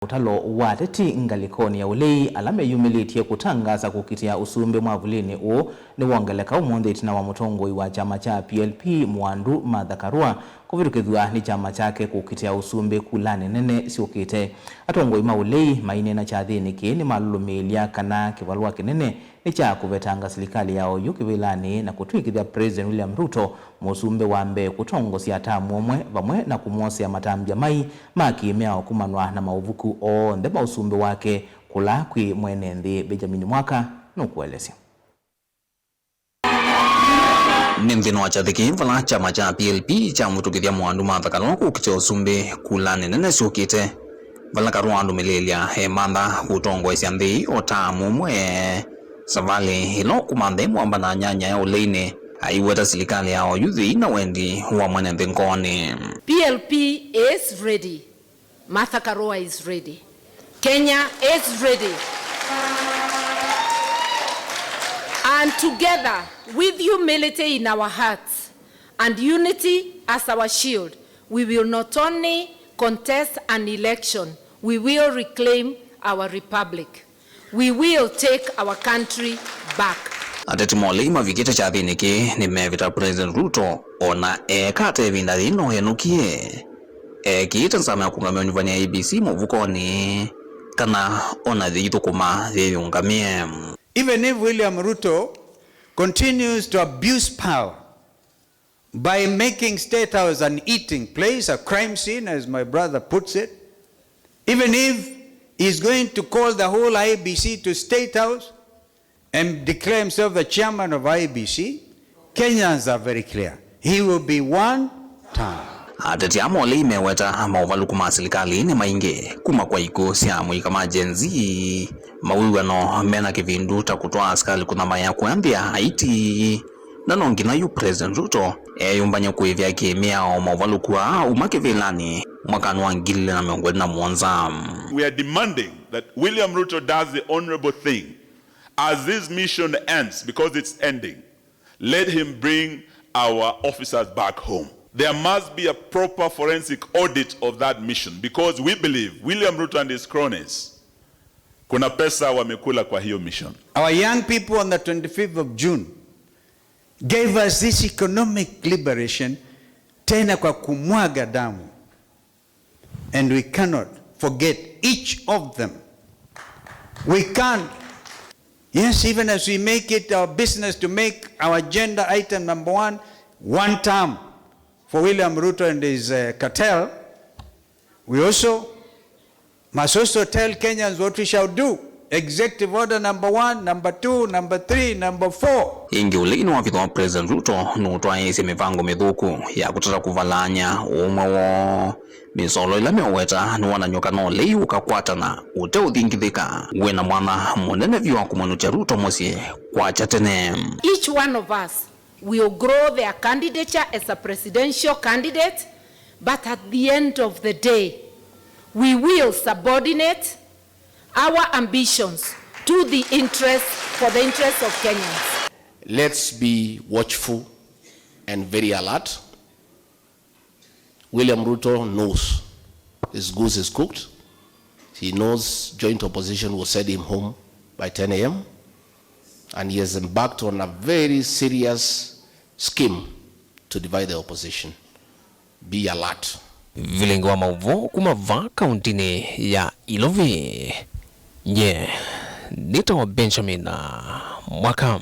Utalo wa ateti ngalikoni ya ulei ala meyumilitye kutangaasa kuukitia Usumbi mwavulini niwongeleka umunthi itina wa Mutongoi wa kyama cha PLP muwandu Martha Karua kuvitukithw'a ni kyama kyake kuukitia Usumbi kulani nene syukite. Atongoi ulei maine na chathini ki ni malulumilia kana kivalua kinene ni cha kuvetanga serikali yao yukivilani na kutwikithya President William Ruto musumbe wambe kutongosya atamu omwe vamwe na kumwosya matambya mai makiimeao kumanwa na mauvuku onthe ma usumbe wake kula kwi mwene nthi Benjamin Mwaka nukuelesya. Ni mthino wa chathiki vala chama cha PLP cha Kuvitukithya muwandu Martha Karua kuukitia Usumbi kulani nene syukite. Vala Karua andumilelia Martha kutongoesya nthi otamu omwe savali ilo kumanthe mwamba na nyanya ya uleini aiweta serikali yao yuthi na wendi wa mwene nthi ngoni. PLP is ready. Martha Karua is ready. Kenya is ready. And together, with humility in our hearts and unity as our shield, we will not only contest an election, we will reclaim our republic. We will take our country back. Ateti molei mavikite chathini ki ni mevita President Ruto ona kate vinda dhino yenukie. Kiita nsama ya kungamia univani ya ABC muvukoni kana ona dhito kuma dhiyungamie. Even if William Ruto continues to abuse power by making State House an eating place, a crime scene as my brother puts it, even if he's going to call the whole IBC to State House and declare himself the chairman of IBC, Kenyans are very clear. He will be one time. Ateti amolei meweta mauvaluku ma serikali ni maingi kuma kwa iko siamu kama jenzi mawiwano mena kivindu takutwa askali kuna maya kuambia Haiti na nongina yu President Ruto yumbanya kuivya kimeao mauvaluku umakivilani mwakanu wa ngili na miongoni na muonza. We are demanding that William Ruto does the honorable thing. As this mission ends, because it's ending, let him bring our officers back home. There must be a proper forensic audit of that mission, because we believe William Ruto and his cronies kuna pesa wamekula kwa hiyo mission. Our young people on the 25th of June gave us this economic liberation tena kwa kumwaga damu, and we cannot forget each of them. We can't. Yes, even as we make it our business to make our agenda item number one term for William Ruto and his cartel, we also must also tell Kenyans what we shall do. Executive order number 1, number 2, number 3, number 4. Ingi uleini wa wa President Ruto nutwa isi mivango mithuku ya kutata kuvalanya umwe wo misolo ila meweta nuwana nyoka no lei ukakwatana ute uthingithika wena mwana munene viwa kumwanucha Ruto mosi kwa chatene. Each one of us will grow their candidature as a presidential candidate, but at the end of the day, we will subordinate our ambitions to the interest, for the interest of Kenyans. Let's be watchful and very alert. William Ruto knows his goose is cooked. He knows joint opposition will send him home by 10 a.m. and he has embarked on a very serious scheme to divide the opposition. Be alert. Vilengo wa mauvo kumava kauntini ya Ilovi. Nye, nita wa Benjamin Mwaka.